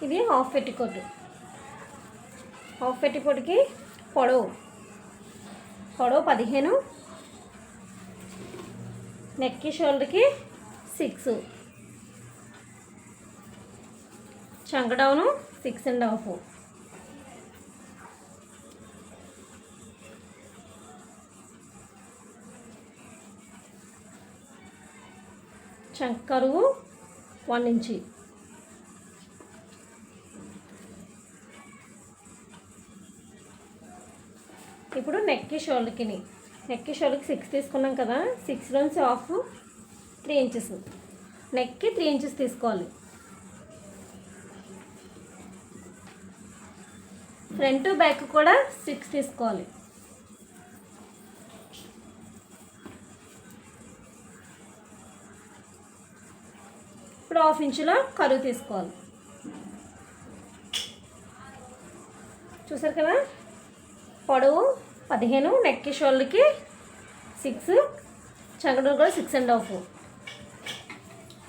ఇది half petticoat. Half పెట్టికోట్కి పొడవు 15, నెక్కి షోల్డర్కి 6, చంక డౌను 6.5. చంక కరువు 1 ఇంచ్. ఇప్పుడు నెక్కి షోల్డర్కి 6 తీసుకున్నాం కదా, 6లోంచి హాఫ్ 3 ఇంచెస్, నెక్కి 3 ఇంచెస్ తీసుకోవాలి. ఫ్రంట్ బ్యాక్ కూడా 6 తీసుకోవాలి. ఇప్పుడు హాఫ్ ఇంచులో కరువు తీసుకోవాలి. చూసారు కదా, పొడవు 15, నెక్కి షోల్డర్కి 6, చంకడూరు కూడా 6.5.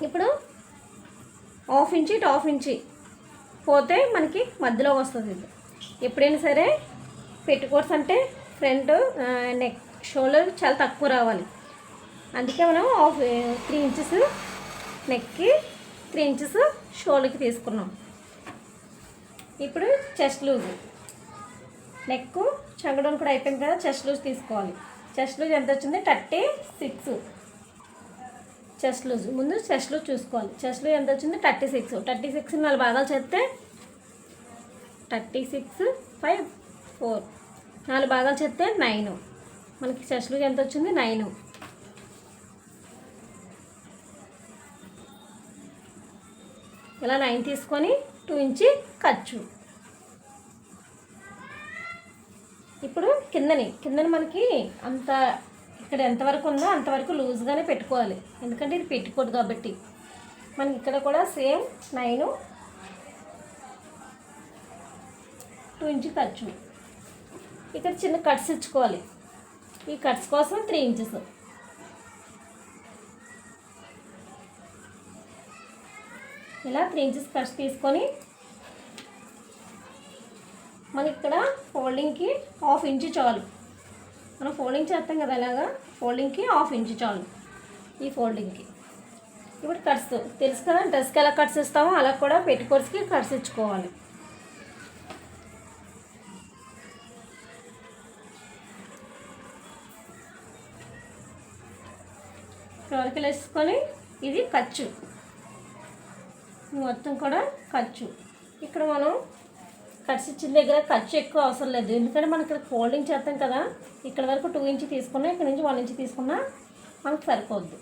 ఇప్పుడు హాఫ్ ఇంచ్ ఇటు హాఫ్ ఇంచ్ పోతే మనకి మధ్యలో వస్తుంది. ఇది ఎప్పుడైనా సరే పెట్టుకోట్స్ అంటే ఫ్రంట్ నెక్ షోల్డర్ చాలా తక్కువ రావాలి. అందుకే మనం 3 ఇంచెస్ నెక్కి, 3 ఇంచెస్ షోల్డర్కి తీసుకున్నాం. ఇప్పుడు చెస్ట్ లూజ్, నెక్ చంకడౌన్ కూడా అయిపోయింది కదా, చెస్ట్ లూజ్ తీసుకోవాలి. చెస్ట్ లూజ్ ఎంత వచ్చింది? 36. చెస్ట్ లూజ్ ముందు చెస్ట్ లూజ్ చూసుకోవాలి. చెస్ట్ లూజ్ ఎంత వచ్చింది? 36. 36 4 భాగాలు చేస్తే 36, 5, 4 4 భాగాలు చేస్తే 9. మనకి చెస్ట్ లూజ్ ఎంత వచ్చింది? 9. ఇలా 9 తీసుకొని 2 ఇంచ్ ఖర్చు. ఇప్పుడు కిందని మనకి అంత ఇక్కడ ఎంతవరకు ఉందో అంతవరకు లూజ్గానే పెట్టుకోవాలి, ఎందుకంటే ఇది పెట్టుకోదు కాబట్టి. మనకి ఇక్కడ కూడా సేమ్ 9, 2 ఇంచ్ ఖర్చు. ఇక్కడ చిన్న కట్స్ ఇచ్చుకోవాలి. ఈ కట్స్ కోసం 3 ఇంచెస్. ఇలా 3 ఇంచెస్ కట్స్ తీసుకొని మనకి ఇక్కడ ఫోల్డింగ్కి హాఫ్ ఇంచ్ చాలు. మనం ఫోల్డింగ్ చేస్తాం కదా, అలాగా ఫోల్డింగ్కి హాఫ్ ఇంచ్ చాలు ఈ ఫోల్డింగ్కి. ఇప్పుడు కట్స్ తెలుసు కదా, డ్రెస్కి ఎలా కట్స్ ఇస్తామో అలా కూడా పెట్టుకోట్స్కి కట్స్ ఇచ్చుకోవాలి. వరకు వేసుకొని ఇది ఖర్చు, మొత్తం కూడా ఖర్చు. ఇక్కడ మనం కట్స్ ఇచ్చిన దగ్గర ఖర్చు ఎక్కువ అవసరం లేదు, ఎందుకంటే మనం ఇక్కడ ఫోల్డింగ్ చేస్తాం కదా. ఇక్కడ వరకు 2 ఇంచ్ తీసుకున్నా, ఇక్కడ నుంచి 1 ఇంచ్ తీసుకున్నా మనకు సరిపోద్ది.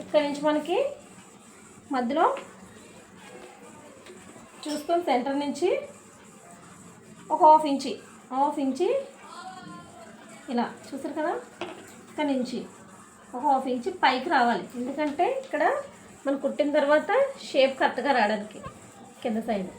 ఇక్కడ నుంచి మనకి మధ్యలో చూసుకొని సెంటర్ నుంచి ఒక హాఫ్ ఇంచ్ ఇలా చూసారు కదా, ఇక్కడ నుంచి ఒక హాఫ్ ఇంచ్ పైకి రావాలి. ఎందుకంటే ఇక్కడ మనం కుట్టిన తర్వాత షేప్ కరెక్ట్గా రావడానికి కింద సైడ్.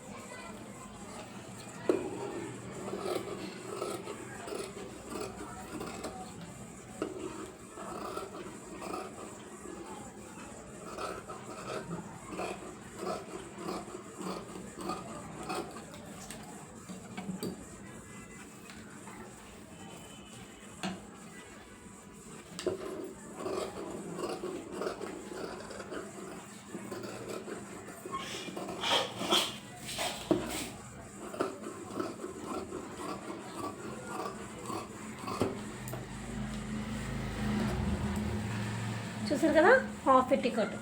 చూసారు కదా, హాఫ్ పెట్టికోట్.